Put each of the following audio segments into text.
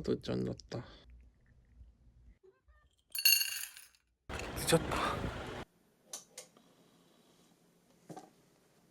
늦었다. 늦었다.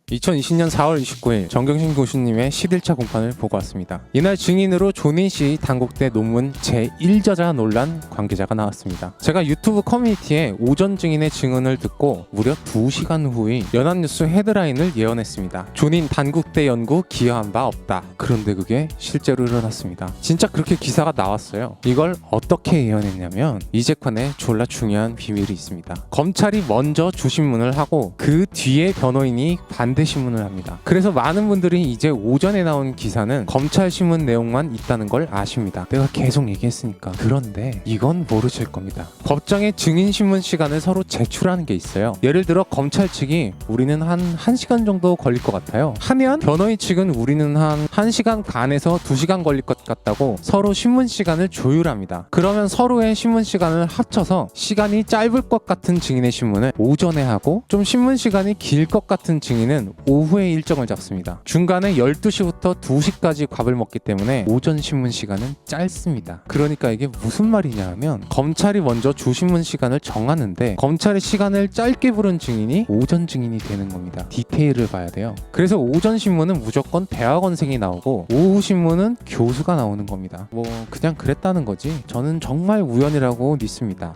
2020년 4월 29일 정경심 교수님의 11차 공판을 보고 왔습니다. 이날 증인으로 조닌씨 단국대 논문 제1저자 논란 관계자가 나왔습니다. 제가 유튜브 커뮤니티에 오전 증인의 증언을 듣고 무려 2시간 후의 연합뉴스 헤드라인을 예언했습니다. 조닌 단국대 연구 기여한 바 없다. 그런데 그게 실제로 일어났습니다. 진짜 그렇게 기사가 나왔어요. 이걸 어떻게 예언했냐면 이 재판에 졸라 중요한 비밀이 있습니다. 검찰이 먼저 주신문을 하고 그 뒤에 변호인이 반대 신문을 합니다. 그래서 많은 분들이 이제 오전에 나온 기사는 검찰 신문 내용만 있다는 걸 아십니다. 내가 계속 얘기했으니까. 그런데 이건 모르실 겁니다. 법정에 증인 신문 시간을 서로 제출하는 게 있어요. 예를 들어 검찰 측이 우리는 한 1시간 정도 걸릴 것 같아요 하면 변호인 측은 우리는 한 1시간 반에서 2시간 걸릴 것 같다고 서로 신문 시간을 조율합니다. 그러면 서로의 신문 시간을 합쳐서 시간이 짧을 것 같은 증인의 신문을 오전에 하고 좀 신문 시간이 길 것 같은 증인은 오후에 일정을 잡습니다. 중간에 12시부터 2시까지 밥을 먹기 때문에 오전 신문 시간은 짧습니다. 그러니까 이게 무슨 말이냐 하면 검찰이 먼저 주신문 시간을 정하는데 검찰의 시간을 짧게 부른 증인이 오전 증인이 되는 겁니다. 디테일을 봐야 돼요. 그래서 오전 신문은 무조건 대학원생이 나오고 오후 신문은 교수가 나오는 겁니다. 그냥 그랬다는 거지 저는 정말 우연이라고 믿습니다.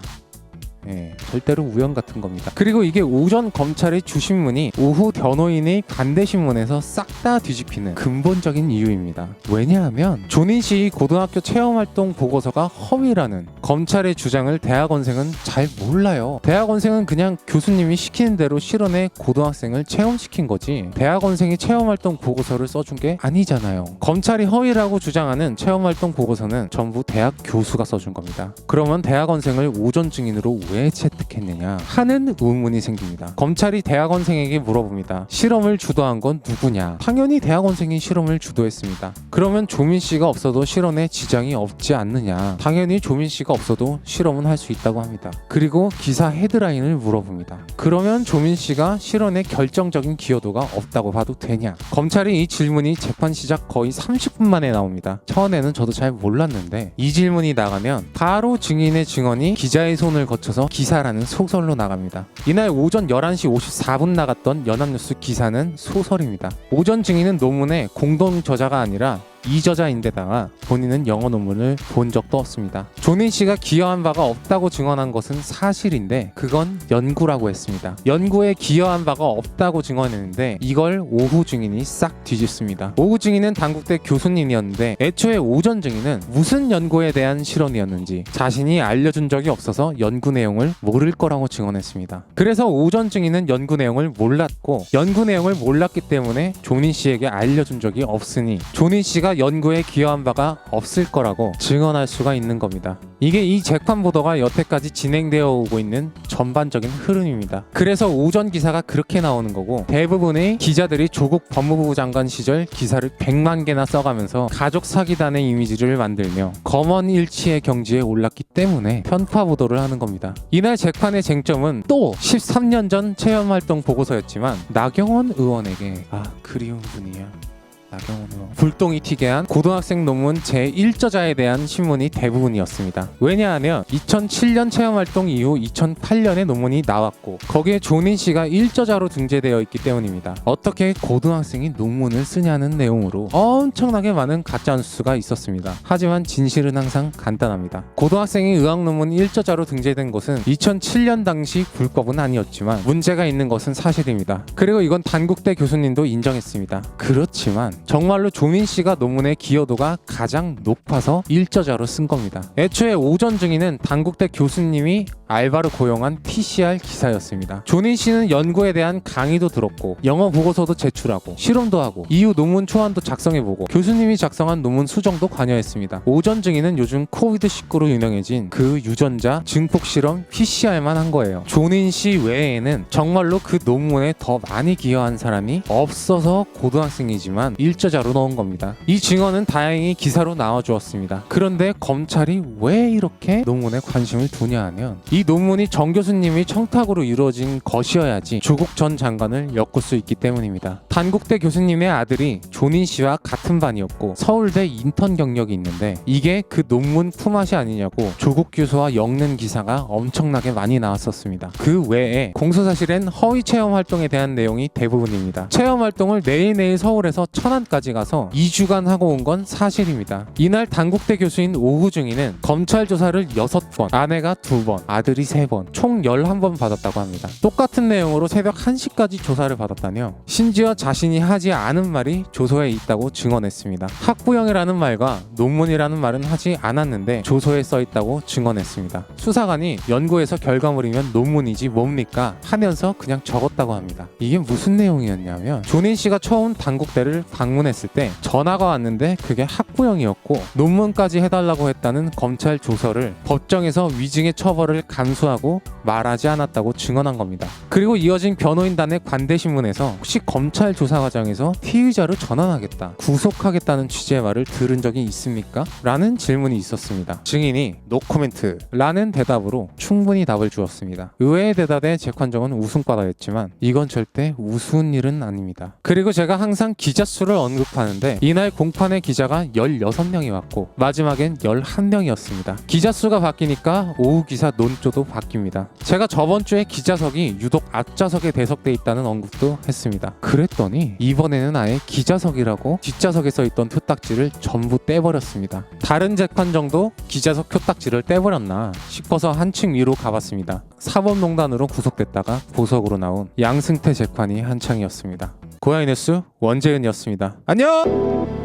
절대로 우연 같은 겁니다. 그리고 이게 오전 검찰의 주신문이 오후 변호인의 반대 신문에서 싹 다 뒤집히는 근본적인 이유입니다. 왜냐하면 조닌씨 고등학교 체험활동 보고서가 허위라는 검찰의 주장을 대학원생은 잘 몰라요. 대학원생은 그냥 교수님이 시키는 대로 실현해 고등학생을 체험시킨 거지 대학원생이 체험활동 보고서를 써준 게 아니잖아요. 검찰이 허위라고 주장하는 체험활동 보고서는 전부 대학 교수가 써준 겁니다. 그러면 대학원생을 오전 증인으로 왜 채택했느냐 하는 의문이 생깁니다. 검찰이 대학원생에게 물어봅니다. 실험을 주도한 건 누구냐? 당연히 대학원생이 실험을 주도했습니다. 그러면 조민씨가 없어도 실험에 지장이 없지 않느냐? 당연히 조민씨가 없어도 실험은 할 수 있다고 합니다. 그리고 기사 헤드라인을 물어봅니다. 그러면 조민씨가 실험에 결정적인 기여도가 없다고 봐도 되냐? 검찰이 이 질문이 재판 시작 거의 30분 만에 나옵니다. 처음에는 저도 잘 몰랐는데 이 질문이 나가면 바로 증인의 증언이 기자의 손을 거쳐서 기사라는 소설로 나갑니다. 이날 오전 11시 54분 나갔던 연합뉴스 기사는 소설입니다. 오전 증인은 논문의 공동 저자가 아니라 이저자인데다가 본인은 영어 논문을 본 적도 없습니다. 조닌 씨가 기여한 바가 없다고 증언한 것은 사실인데 그건 연구라고 했습니다. 연구에 기여한 바가 없다고 증언했는데 이걸 오후 증인이 싹 뒤집습니다. 오후 증인은 단국대 교수님이었는데 애초에 오전 증인은 무슨 연구에 대한 실언이었는지 자신이 알려준 적이 없어서 연구 내용을 모를 거라고 증언했습니다. 그래서 오전 증인은 연구 내용을 몰랐고 연구 내용을 몰랐기 때문에 조닌 씨에게 알려준 적이 없으니 조닌 씨가 연구에 기여한 바가 없을 거라고 증언할 수가 있는 겁니다. 이게 이 재판 보도가 여태까지 진행되어 오고 있는 전반적인 흐름입니다. 그래서 오전 기사가 그렇게 나오는 거고 대부분의 기자들이 조국 법무부 장관 시절 기사를 100만 개나 써가면서 가족 사기단의 이미지를 만들며 검언 일치의 경지에 올랐기 때문에 편파 보도를 하는 겁니다. 이날 재판의 쟁점은 또 13년 전 체험활동 보고서였지만 나경원 의원에게 그리운 분이야. 불똥이 튀게 한 고등학생 논문 제1저자에 대한 신문이 대부분이었습니다. 왜냐하면 2007년 체험활동 이후 2008년에 논문이 나왔고 거기에 조닌 씨가 1저자로 등재되어 있기 때문입니다. 어떻게 고등학생이 논문을 쓰냐는 내용으로 엄청나게 많은 가짜뉴스가 있었습니다. 하지만 진실은 항상 간단합니다. 고등학생이 의학 논문 1저자로 등재된 것은 2007년 당시 불법은 아니었지만 문제가 있는 것은 사실입니다. 그리고 이건 단국대 교수님도 인정했습니다. 그렇지만 정말로 조민 씨가 논문의 기여도가 가장 높아서 1저자로 쓴 겁니다. 애초에 오전 증인은 단국대 교수님이 알바로 고용한 PCR 기사였습니다. 조닌 씨는 연구에 대한 강의도 들었고 영어 보고서도 제출하고 실험도 하고 이후 논문 초안도 작성해보고 교수님이 작성한 논문 수정도 관여했습니다. 오전 증인은 요즘 코비드19로 유명해진 그 유전자 증폭 실험 PCR만 한 거예요. 조닌 씨 외에는 정말로 그 논문에 더 많이 기여한 사람이 없어서 고등학생이지만 일저자로 넣은 겁니다. 이 증언은 다행히 기사로 나와주었습니다. 그런데 검찰이 왜 이렇게 논문에 관심을 두냐 하면 이 논문이 정 교수님이 청탁으로 이루어진 것이어야지 조국 전 장관을 엮을 수 있기 때문입니다. 단국대 교수님의 아들이 존인 씨와 같은 반이었고 서울대 인턴 경력이 있는데 이게 그 논문 품앗이 아니냐고 조국 교수와 엮는 기사가 엄청나게 많이 나왔었습니다. 그 외에 공소사실엔 허위 체험 활동에 대한 내용이 대부분입니다. 체험 활동을 내일 서울에서 천안까지 가서 2주간 하고 온 건 사실입니다. 이날 단국대 교수인 오후 중위는 검찰 조사를 6번, 아내가 2번, 아들이 3번, 총 11번 받았다고 합니다. 똑같은 내용으로 새벽 1시까지 조사를 받았다며 심지어 자신이 하지 않은 말이 조서에 있다고 증언했습니다. 학부형이라는 말과 논문이라는 말은 하지 않았는데 조서에 써있다고 증언했습니다. 수사관이 연구해서 결과물이면 논문이지 뭡니까 하면서 그냥 적었다고 합니다. 이게 무슨 내용이었냐면 존인 씨가 처음 단국대를 방문했을 때 전화가 왔는데 그게 학부형이었고 논문까지 해달라고 했다는 검찰 조서를 법정에서 위증의 처벌을 감수하고 말하지 않았다고 증언한 겁니다. 그리고 이어진 변호인단의 관대신문에서 혹시 검찰 조사 과정에서 피의자로 전환하겠다, 구속하겠다는 취지의 말을 들은 적이 있습니까? 라는 질문이 있었습니다. 증인이 노코멘트 라는 대답으로 충분히 답을 주었습니다. 의외의 대답에 재판정은 웃음바다였지만 이건 절대 우스운 일은 아닙니다. 그리고 제가 항상 기자 수를 언급하는데 이날 공판에 기자가 16명이 왔고 마지막엔 11명이었습니다. 기자 수가 바뀌니까 오후 기사 논조도 바뀝니다. 제가 저번 주에 기자석이 유독 앞좌석에 배석돼 있다는 언급도 했습니다. 그랬더니 이번에는 아예 기자석이라고 뒷좌석에 써있던 표딱지를 전부 떼버렸습니다. 다른 재판정도 기자석 표딱지를 떼버렸나 싶어서 한층 위로 가봤습니다. 사법농단으로 구속됐다가 보석으로 나온 양승태 재판이 한창이었습니다. 고양이 뉴스 원재은이었습니다. 안녕!